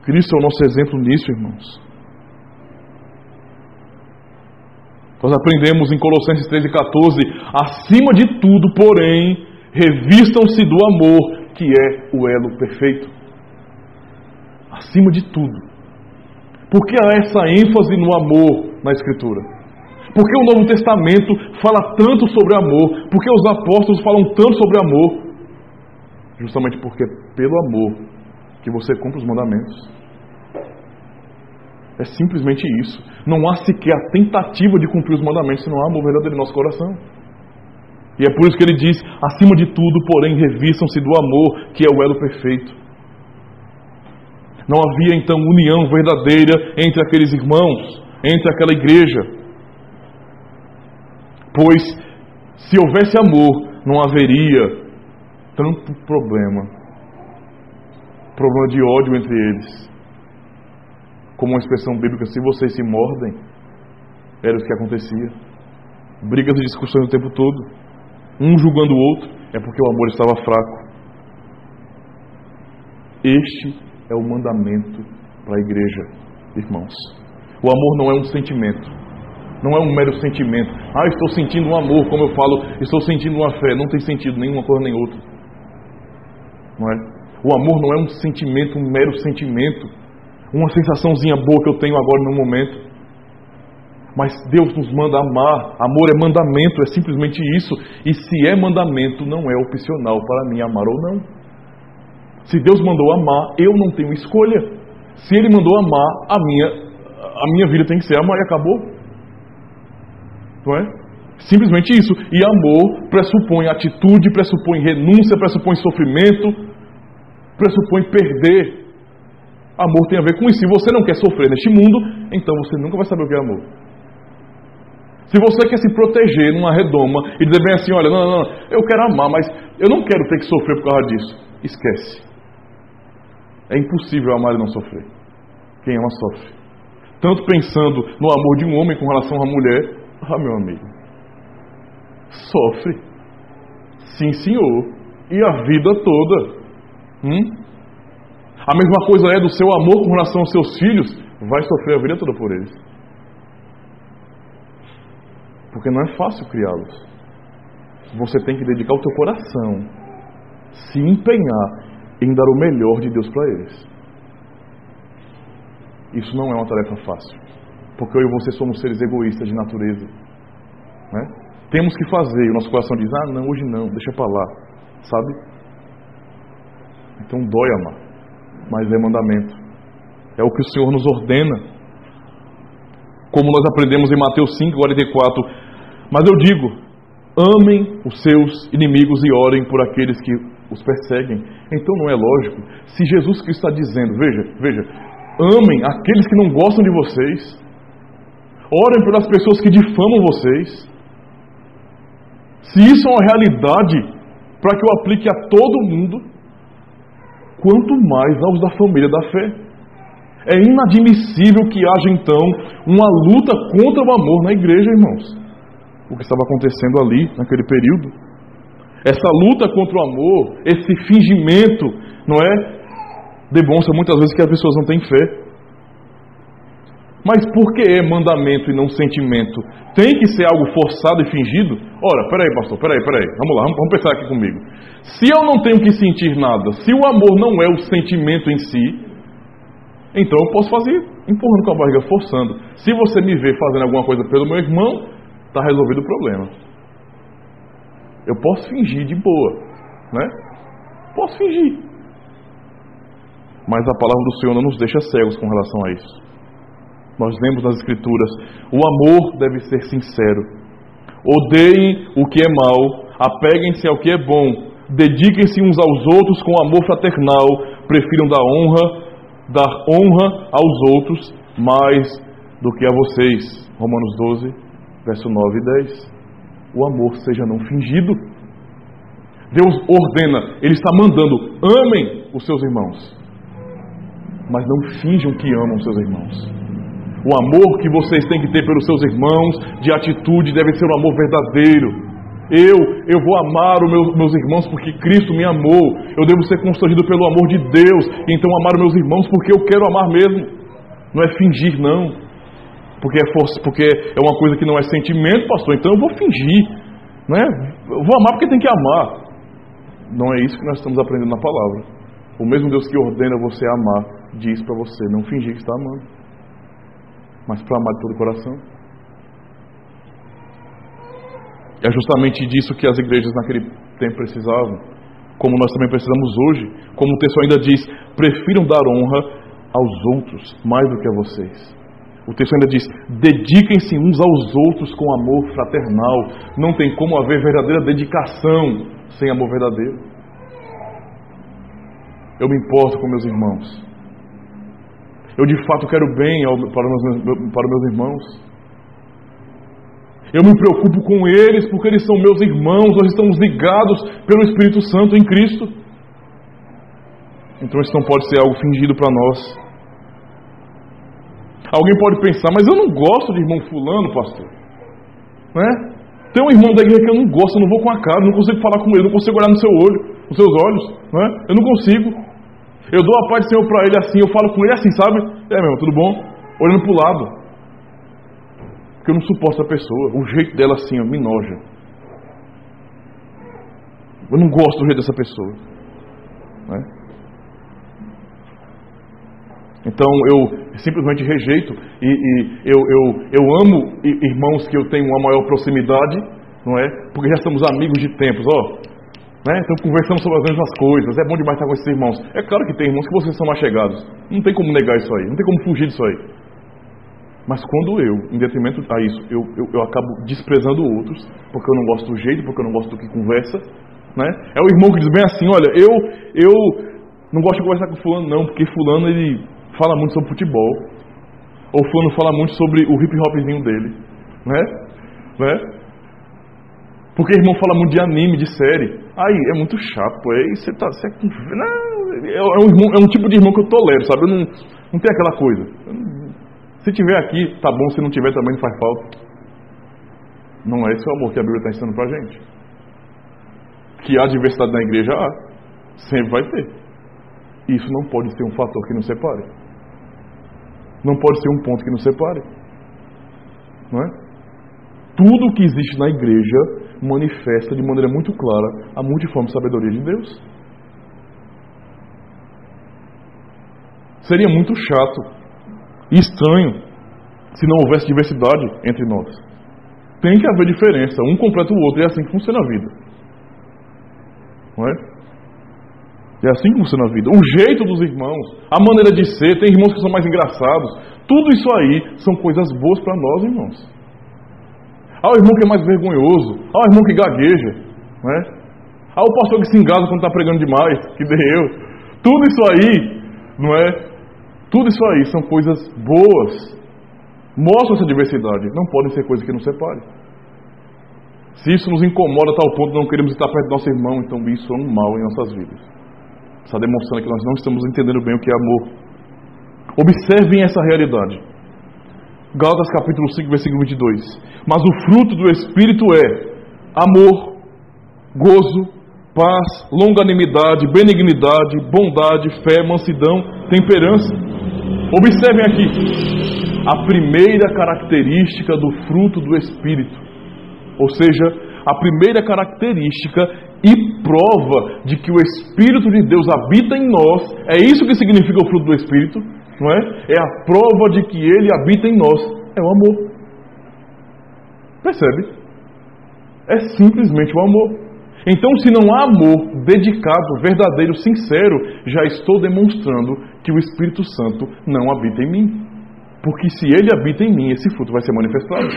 Cristo é o nosso exemplo nisso, irmãos. Nós aprendemos em Colossenses 13:14, acima de tudo, porém, revistam-se do amor, que é o elo perfeito. Acima de tudo. Por que há essa ênfase no amor na Escritura? Por que o Novo Testamento fala tanto sobre amor? Por que os apóstolos falam tanto sobre amor? Justamente porque é pelo amor que você cumpre os mandamentos. É simplesmente isso. Não há sequer a tentativa de cumprir os mandamentos se não há amor verdadeiro em nosso coração. E é por isso que ele diz, acima de tudo, porém, revistam-se do amor, que é o elo perfeito. Não havia então união verdadeira entre aqueles irmãos, entre aquela igreja. Pois, se houvesse amor, não haveria tanto problema de ódio entre eles. Como uma expressão bíblica, se vocês se mordem, era o que acontecia. Brigas e discussões o tempo todo, um julgando o outro, é porque o amor estava fraco. Este é o mandamento para a igreja, irmãos. O amor não é um sentimento, não é um mero sentimento. Estou sentindo um amor, como eu falo, estou sentindo uma fé. Não tem sentido nenhuma coisa nem outra. Não é? O amor não é um sentimento, um mero sentimento, uma sensaçãozinha boa que eu tenho agora no momento. Mas Deus nos manda amar. Amor é mandamento, é simplesmente isso. E se é mandamento, não é opcional para mim amar ou não. Se Deus mandou amar, eu não tenho escolha. Se Ele mandou amar, a minha vida tem que ser amar e acabou. Não é? Simplesmente isso. E amor pressupõe atitude, pressupõe renúncia, pressupõe sofrimento, pressupõe perder. Amor tem a ver com isso. Se você não quer sofrer neste mundo, então você nunca vai saber o que é amor. Se você quer se proteger numa redoma e dizer bem assim, olha, não, eu quero amar, mas eu não quero ter que sofrer por causa disso. Esquece. É impossível amar e não sofrer. Quem ama sofre. Tanto pensando no amor de um homem com relação à mulher, meu amigo, sofre. Sim, senhor. E a vida toda. A mesma coisa é do seu amor com relação aos seus filhos, vai sofrer a vida toda por eles. Porque não é fácil criá-los. Você tem que dedicar o teu coração, se empenhar em dar o melhor de Deus para eles. Isso não é uma tarefa fácil. Porque eu e você somos seres egoístas de natureza. Né? Temos que fazer, e o nosso coração diz, não, hoje não, deixa para lá. Sabe? Então dói amar. Mas é mandamento. É o que o Senhor nos ordena. Como nós aprendemos em Mateus 5:44. Mas eu digo, amem os seus inimigos e orem por aqueles que os perseguem. Então não é lógico. Se Jesus Cristo está dizendo, veja, amem aqueles que não gostam de vocês. Orem pelas pessoas que difamam vocês. Se isso é uma realidade para que eu aplique a todo mundo, quanto mais aos da família da fé. É inadmissível que haja então uma luta contra o amor na igreja, irmãos. O que estava acontecendo ali, naquele período. Essa luta contra o amor, esse fingimento, não é? Demonstra muitas vezes que as pessoas não têm fé. Mas por que é mandamento e não sentimento? Tem que ser algo forçado e fingido? Ora, peraí, pastor, peraí. Vamos lá, vamos pensar aqui comigo. Se eu não tenho que sentir nada, se o amor não é o sentimento em si, então eu posso fazer empurrando com a barriga, forçando. Se você me vê fazendo alguma coisa pelo meu irmão, está resolvido o problema. Eu posso fingir de boa, né? Posso fingir. Mas a palavra do Senhor não nos deixa cegos com relação a isso. Nós lemos nas Escrituras, o amor deve ser sincero. Odeiem o que é mal, apeguem-se ao que é bom, dediquem-se uns aos outros com amor fraternal, prefiram dar honra aos outros mais do que a vocês. Romanos 12, verso 9 e 10. O amor seja não fingido. Deus ordena, Ele está mandando, amem os seus irmãos. mas não finjam que amam seus irmãos. O amor que vocês têm que ter pelos seus irmãos, de atitude, deve ser um amor verdadeiro. Eu vou amar os meus irmãos porque Cristo me amou. Eu devo ser constrangido pelo amor de Deus. Então amar os meus irmãos porque eu quero amar mesmo. Não é fingir, não. Porque é uma coisa que não é sentimento, pastor. Então eu vou fingir, né? Eu vou amar porque tem que amar. Não é isso que nós estamos aprendendo na palavra. O mesmo Deus que ordena você amar, diz para você não fingir que está amando, mas para amar de todo o coração. É justamente disso que as igrejas naquele tempo precisavam, como nós também precisamos hoje. Como o texto ainda diz, prefiram dar honra aos outros mais do que a vocês. O texto ainda diz, dediquem-se uns aos outros com amor fraternal. Não tem como haver verdadeira dedicação sem amor verdadeiro. Eu me importo com meus irmãos. Eu de fato quero bem para meus irmãos. Eu me preocupo com eles porque eles são meus irmãos. Nós estamos ligados pelo Espírito Santo em Cristo. Então isso não pode ser algo fingido para nós. Alguém pode pensar, mas eu não gosto de irmão fulano, pastor. Né? Tem um irmão da igreja que eu não gosto, eu não vou com a cara, não consigo falar com ele, não consigo olhar no seu olho, nos seus olhos. Né? Eu não consigo. Eu dou a paz do Senhor para ele assim, eu falo com ele assim, sabe? Meu irmão, tudo bom? Olhando para o lado. Porque eu não suporto a pessoa. O jeito dela assim, me noja. Eu não gosto do jeito dessa pessoa. Né? Então eu simplesmente rejeito. Eu amo irmãos que eu tenho uma maior proximidade, não é? Porque já estamos amigos de tempos, né? Então conversamos sobre as mesmas coisas. É bom demais estar com esses irmãos. É claro que tem irmãos que vocês são mais chegados. Não tem como negar isso aí. Não tem como fugir disso aí. Mas quando em detrimento a isso, eu acabo desprezando outros, porque eu não gosto do jeito, porque eu não gosto do que conversa, né? É o irmão que diz bem assim, olha, eu não gosto de conversar com fulano não, porque fulano ele fala muito sobre futebol, ou fulano fala muito sobre o hip hopzinho dele, né? Porque o irmão fala muito de anime, de série. Aí é muito chato, pô. Aí você é um tipo de irmão que eu tolero, sabe? Não tem aquela coisa. Se tiver aqui, tá bom. Se não tiver, também não faz falta. Não é esse o amor que a Bíblia está ensinando pra gente. Que há diversidade na igreja, sempre vai ter. Isso não pode ser um fator que nos separe. Não pode ser um ponto que nos separe. Não é? Tudo que existe na igreja manifesta de maneira muito clara a multiforme sabedoria de Deus. Seria muito chato e estranho se não houvesse diversidade entre nós. Tem que haver diferença, um completa o outro, e é assim que funciona a vida. Não é? É assim que funciona a vida. O jeito dos irmãos, a maneira de ser, tem irmãos que são mais engraçados. Tudo isso aí são coisas boas para nós, irmãos. Há o irmão que é mais vergonhoso, há o irmão que gagueja, né? Há o pastor que se engasa quando está pregando demais, que deu. Tudo isso aí, não é? Tudo isso aí são coisas boas. Mostram essa diversidade. Não podem ser coisas que nos separem. Se isso nos incomoda a tal ponto de não queremos estar perto do nosso irmão, então isso é um mal em nossas vidas. Está demonstrando que nós não estamos entendendo bem o que é amor. Observem essa realidade. Gálatas capítulo 5, versículo 22. Mas o fruto do Espírito é amor, gozo, paz, longanimidade, benignidade, bondade, fé, mansidão, temperança. Observem aqui. A primeira característica do fruto do Espírito. Ou seja, a primeira característica e prova de que o Espírito de Deus habita em nós. É isso que significa o fruto do Espírito. Não é? É a prova de que Ele habita em nós. É o amor. Percebe? É simplesmente o amor. Então, se não há amor dedicado, verdadeiro, sincero, já estou demonstrando que o Espírito Santo não habita em mim. Porque se Ele habita em mim, esse fruto vai ser manifestado.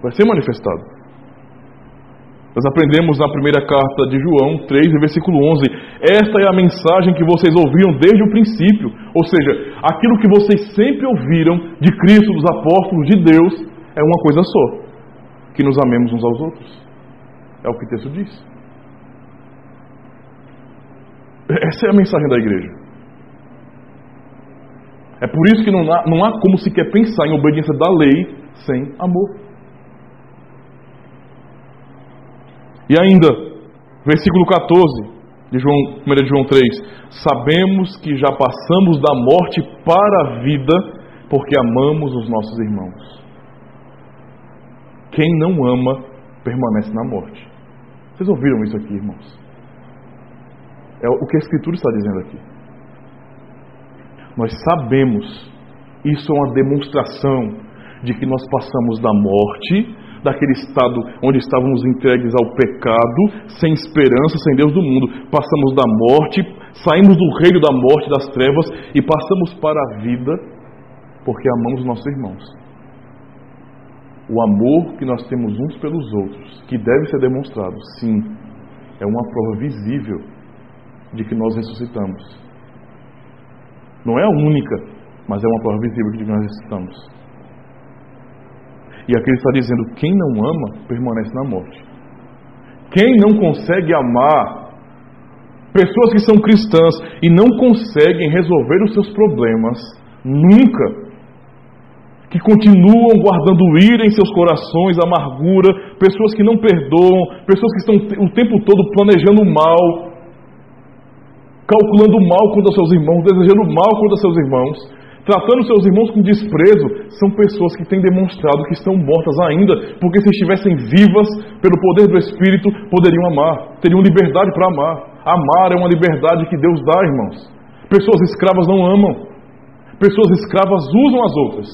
Vai ser manifestado. Nós aprendemos na primeira carta de João 3, versículo 11. Esta é a mensagem que vocês ouviram desde o princípio. Ou seja, aquilo que vocês sempre ouviram de Cristo, dos apóstolos, de Deus, é uma coisa só. Que nos amemos uns aos outros. É o que o texto diz. Essa é a mensagem da igreja. É por isso que não há como sequer pensar em obediência da lei sem amor. E ainda, versículo 14 de 1 João 3. Sabemos que já passamos da morte para a vida, porque amamos os nossos irmãos. Quem não ama, permanece na morte. Vocês ouviram isso aqui, irmãos? É o que a Escritura está dizendo aqui. Nós sabemos, isso é uma demonstração de que nós passamos da morte, daquele estado onde estávamos entregues ao pecado, sem esperança, sem Deus do mundo. Passamos da morte, saímos do reino da morte, das trevas, e passamos para a vida, porque amamos nossos irmãos. O amor que nós temos uns pelos outros, que deve ser demonstrado, sim, é uma prova visível de que nós ressuscitamos. Não é a única, mas é uma prova visível de que nós ressuscitamos. E aqui ele está dizendo, quem não ama, permanece na morte. Quem não consegue amar pessoas que são cristãs e não conseguem resolver os seus problemas, nunca, que continuam guardando ira em seus corações, amargura, pessoas que não perdoam, pessoas que estão o tempo todo planejando o mal, calculando o mal contra seus irmãos, desejando o mal contra seus irmãos, tratando seus irmãos com desprezo, são pessoas que têm demonstrado que estão mortas ainda, porque se estivessem vivas pelo poder do Espírito, poderiam amar, teriam liberdade para amar. Amar é uma liberdade que Deus dá, irmãos. Pessoas escravas não amam. Pessoas escravas usam as outras,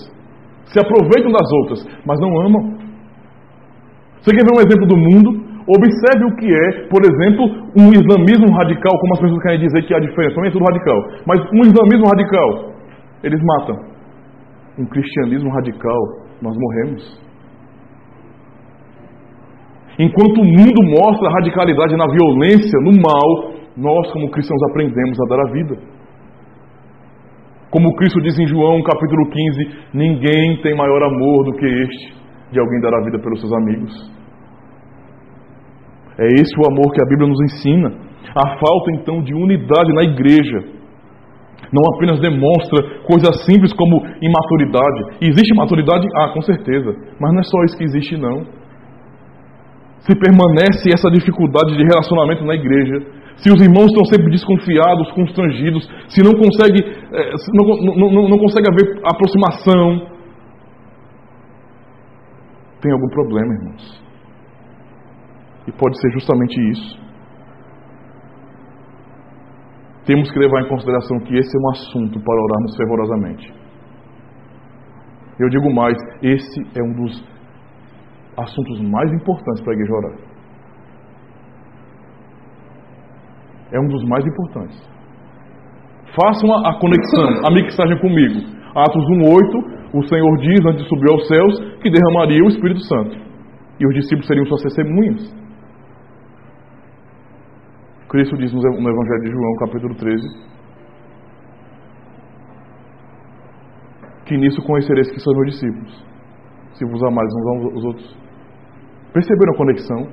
se aproveitam das outras, mas não amam. Você quer ver um exemplo do mundo? Observe o que é, por exemplo, um islamismo radical, como as pessoas querem dizer que há diferença, não é tudo radical, mas um islamismo radical, eles matam. Um cristianismo radical, nós morremos. Enquanto o mundo mostra a radicalidade na violência, no mal, nós como cristãos aprendemos a dar a vida. Como Cristo diz em João capítulo 15, ninguém tem maior amor do que este, de alguém dar a vida pelos seus amigos. É esse o amor que a Bíblia nos ensina. A falta então de unidade na igreja não apenas demonstra coisas simples como imaturidade. Existe maturidade? Ah, com certeza. Mas não é só isso que existe, não. Se permanece essa dificuldade de relacionamento na igreja, se os irmãos estão sempre desconfiados, constrangidos, se não consegue, não consegue haver aproximação, tem algum problema, irmãos. E pode ser justamente isso. Temos que levar em consideração que esse é um assunto para orarmos fervorosamente. Eu digo mais, esse é um dos assuntos mais importantes para a igreja orar. É um dos mais importantes. Façam a conexão, a mixagem comigo. Atos 1:8, o Senhor diz, antes de subir aos céus, que derramaria o Espírito Santo. E os discípulos seriam suas testemunhas. Cristo diz no Evangelho de João, capítulo 13, que nisso conhecereis que são meus discípulos, se vos amares uns aos outros. Perceberam a conexão?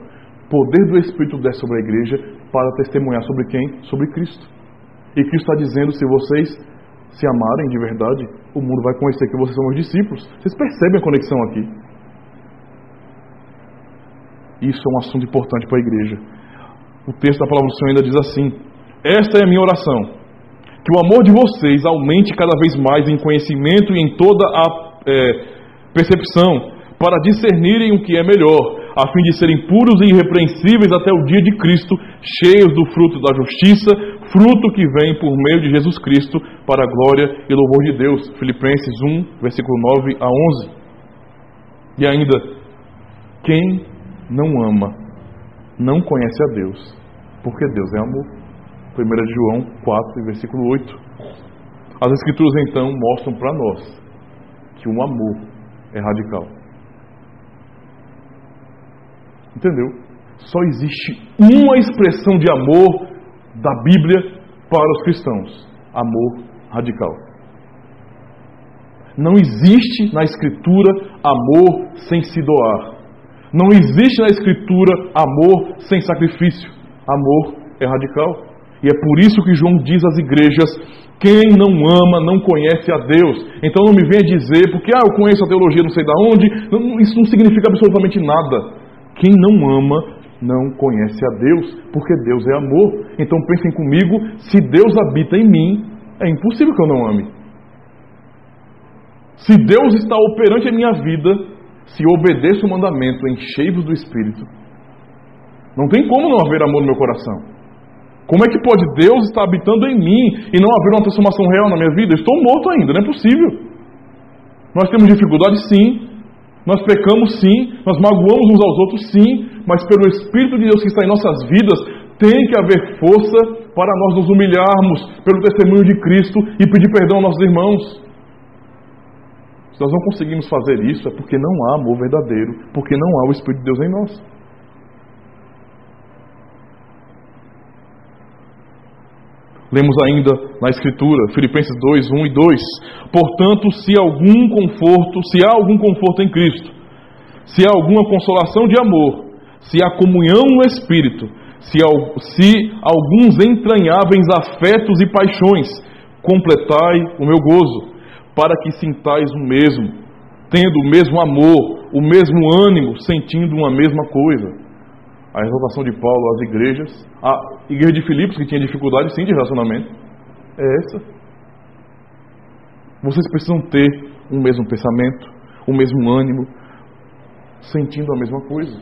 Poder do Espírito desce sobre a igreja para testemunhar sobre quem? Sobre Cristo. E Cristo está dizendo, se vocês se amarem de verdade, o mundo vai conhecer que vocês são meus discípulos. Vocês percebem a conexão aqui? Isso é um assunto importante para a igreja. O texto da palavra do Senhor ainda diz assim: esta é a minha oração, que o amor de vocês aumente cada vez mais em conhecimento e em toda a percepção, para discernirem o que é melhor, a fim de serem puros e irrepreensíveis até o dia de Cristo, cheios do fruto da justiça, fruto que vem por meio de Jesus Cristo, para a glória e louvor de Deus. Filipenses 1, versículo 9 a 11. E ainda, quem não ama, não conhece a Deus, porque Deus é amor. 1 João 4, versículo 8. As Escrituras então mostram para nós que o amor é radical. Entendeu? Só existe uma expressão de amor da Bíblia para os cristãos: amor radical. Não existe na Escritura amor sem se doar. Não existe na Escritura amor sem sacrifício. Amor é radical. E é por isso que João diz às igrejas: quem não ama não conhece a Deus. Então não me venha dizer, porque eu conheço a teologia não sei de onde, isso não significa absolutamente nada. Quem não ama não conhece a Deus, porque Deus é amor. Então pensem comigo, se Deus habita em mim, é impossível que eu não ame. Se Deus está operante em minha vida, se obedeço o mandamento, enchei-vos do Espírito, não tem como não haver amor no meu coração. Como é que pode Deus estar habitando em mim e não haver uma transformação real na minha vida? Eu estou morto ainda, não é possível. Nós temos dificuldade, sim. Nós pecamos, sim. Nós magoamos uns aos outros, sim. Mas pelo Espírito de Deus que está em nossas vidas, tem que haver força para nós nos humilharmos pelo testemunho de Cristo e pedir perdão aos nossos irmãos. Se nós não conseguimos fazer isso, é porque não há amor verdadeiro, porque não há o Espírito de Deus em nós. Lemos ainda na Escritura, Filipenses 2, 1 e 2. Portanto, se há algum conforto em Cristo, se há alguma consolação de amor, se há comunhão no Espírito, se alguns entranháveis afetos e paixões, completai o meu gozo, para que sintais o mesmo, tendo o mesmo amor, o mesmo ânimo, sentindo uma mesma coisa. A exortação de Paulo às igrejas, a igreja de Filipos, que tinha dificuldade sim de relacionamento, é essa. Vocês precisam ter o mesmo pensamento, o mesmo ânimo, sentindo a mesma coisa,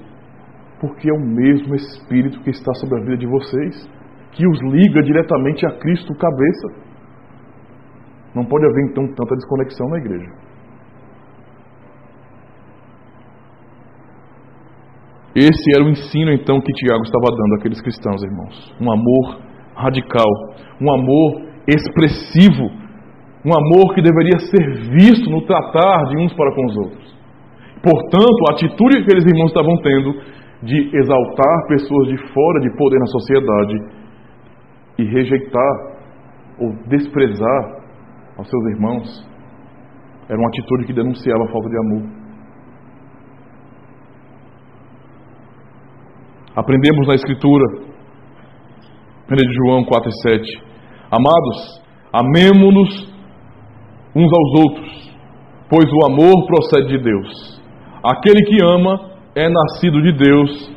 porque é o mesmo Espírito que está sobre a vida de vocês, que os liga diretamente a Cristo cabeça. Não pode haver então tanta desconexão na igreja. Esse era o ensino, então, que Tiago estava dando àqueles cristãos, irmãos. Um amor radical, um amor expressivo, um amor que deveria ser visto no tratar de uns para com os outros. Portanto, a atitude que aqueles irmãos estavam tendo de exaltar pessoas de fora de poder na sociedade e rejeitar ou desprezar aos seus irmãos, era uma atitude que denunciava a falta de amor. Aprendemos na Escritura, 1 João 4 e 7, amados, amemo-nos uns aos outros, pois o amor procede de Deus. Aquele que ama é nascido de Deus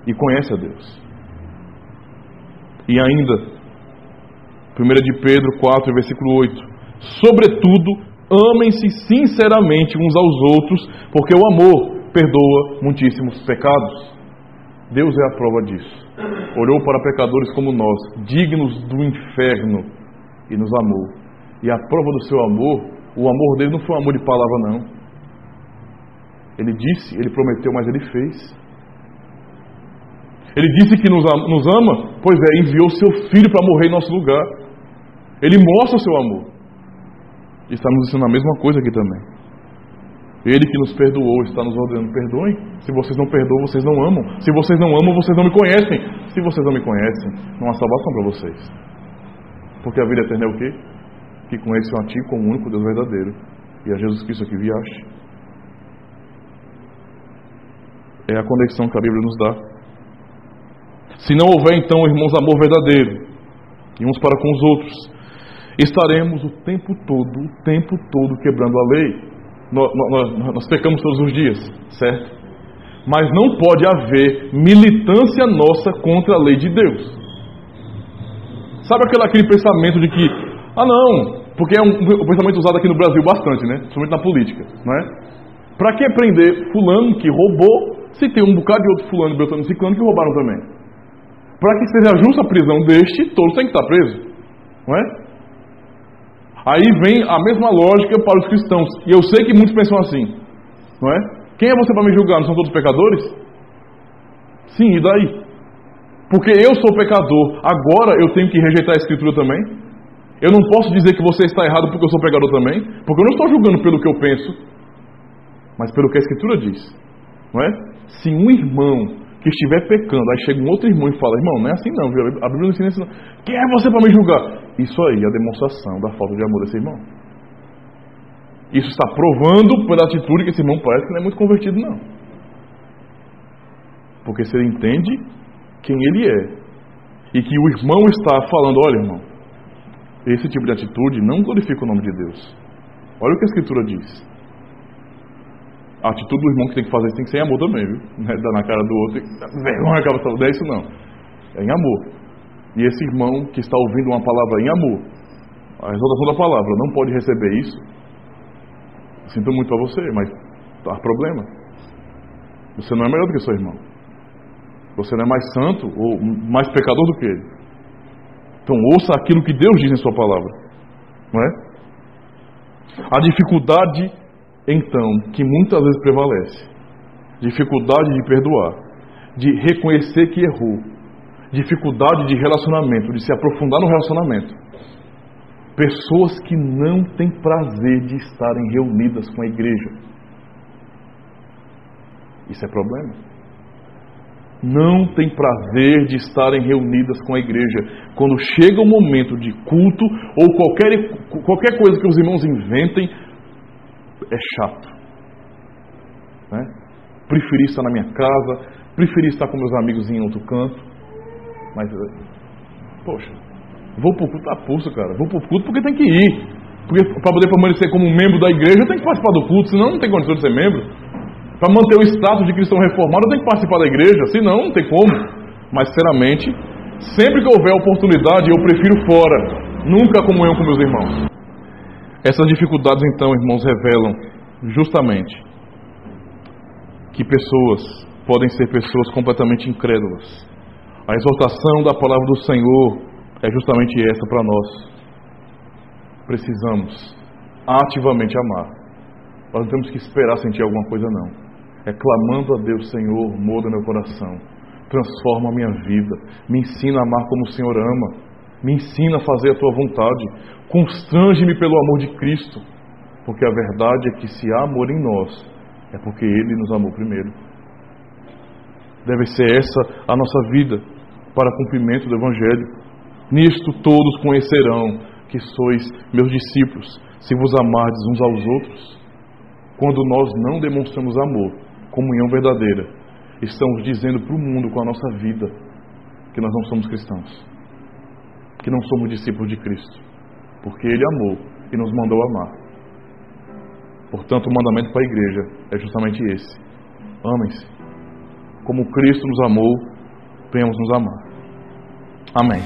e conhece a Deus. E ainda, 1 de Pedro 4, versículo 8, sobretudo, amem-se sinceramente uns aos outros, porque o amor perdoa muitíssimos pecados. Deus é a prova disso. Olhou para pecadores como nós, dignos do inferno, e nos amou. E a prova do seu amor, o amor dele não foi um amor de palavra, não. Ele disse, ele prometeu, mas ele fez. Ele disse que nos ama, pois enviou seu filho para morrer em nosso lugar. Ele mostra o seu amor. E está nos ensinando a mesma coisa aqui também. Ele que nos perdoou está nos ordenando: perdoem. Se vocês não perdoam, vocês não amam. Se vocês não amam, vocês não me conhecem. Se vocês não me conhecem, não há salvação para vocês. Porque a vida eterna é o quê? Que conheçam a Ti como o único Deus verdadeiro e a Jesus Cristo que viaste. É a conexão que a Bíblia nos dá. Se não houver então, irmãos, amor verdadeiro e uns para com os outros, estaremos o tempo todo quebrando a lei. Nós pecamos todos os dias, certo? Mas não pode haver militância nossa contra a lei de Deus. Sabe aquele pensamento de que, não, porque é um pensamento usado aqui no Brasil bastante, né? Principalmente na política, não é? Para que prender fulano que roubou, se tem um bocado de outro fulano, beltrano e ciclano que roubaram também? Para que seja justa a prisão deste, todos têm que estar presos, não é? Aí vem a mesma lógica para os cristãos. E eu sei que muitos pensam assim, não é? Quem é você para me julgar? Não são todos pecadores? Sim, e daí? Porque eu sou pecador, agora eu tenho que rejeitar a Escritura também? Eu não posso dizer que você está errado porque eu sou pecador também? Porque eu não estou julgando pelo que eu penso, mas pelo que a Escritura diz, não é? Se um irmão que estiver pecando, aí chega um outro irmão e fala: irmão, não é assim não, viu? A Bíblia não ensina isso não. Quem é você para me julgar? Isso aí é a demonstração da falta de amor desse irmão. Isso está provando pela atitude que esse irmão parece que não é muito convertido, não. Porque se ele entende quem ele é e que o irmão está falando, olha, irmão, esse tipo de atitude não glorifica o nome de Deus. Olha o que a Escritura diz. A atitude do irmão que tem que fazer isso tem que ser em amor também, viu? Não é dar na cara do outro e vergonha acaba falando, não é isso não. É em amor. E esse irmão que está ouvindo uma palavra em amor, a exaltação da palavra, não pode receber isso. Sinto muito para você, mas há problema. Você não é melhor do que seu irmão. Você não é mais santo ou mais pecador do que ele. Então ouça aquilo que Deus diz em sua palavra. Não é? A dificuldade, então, que muitas vezes prevalece. Dificuldade de perdoar. De reconhecer que errou. Dificuldade de relacionamento, de se aprofundar no relacionamento. Pessoas que não têm prazer de estarem reunidas com a igreja. Isso é problema. Não tem prazer de estarem reunidas com a igreja. Quando chega o momento de culto, ou qualquer coisa que os irmãos inventem, é chato. Né? Preferi estar na minha casa, preferi estar com meus amigos em outro canto. Mas, poxa, vou pro culto a pulso, cara. Vou pro culto porque tem que ir. Porque para poder permanecer como membro da igreja, eu tenho que participar do culto, senão não tem condição de ser membro. Para manter o status de cristão reformado, eu tenho que participar da igreja, senão não tem como. Mas, sinceramente, sempre que houver oportunidade, eu prefiro fora. Nunca a comunhão com meus irmãos. Essas dificuldades, então, irmãos, revelam justamente que pessoas podem ser pessoas completamente incrédulas. A exortação da palavra do Senhor é justamente essa para nós. Precisamos ativamente amar. Nós não temos que esperar sentir alguma coisa, não. É clamando a Deus, Senhor, muda meu coração, transforma a minha vida, me ensina a amar como o Senhor ama, me ensina a fazer a Tua vontade, constrange-me pelo amor de Cristo, porque a verdade é que se há amor em nós, é porque Ele nos amou primeiro. Deve ser essa a nossa vida para cumprimento do Evangelho. Nisto todos conhecerão que sois meus discípulos, se vos amardes uns aos outros. Quando nós não demonstramos amor, comunhão verdadeira, estamos dizendo para o mundo com a nossa vida que nós não somos cristãos, que não somos discípulos de Cristo, porque Ele amou e nos mandou amar. Portanto, o mandamento para a igreja é justamente esse: amem-se. Como Cristo nos amou, venhamos nos amar. Amém.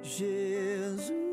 Jesus.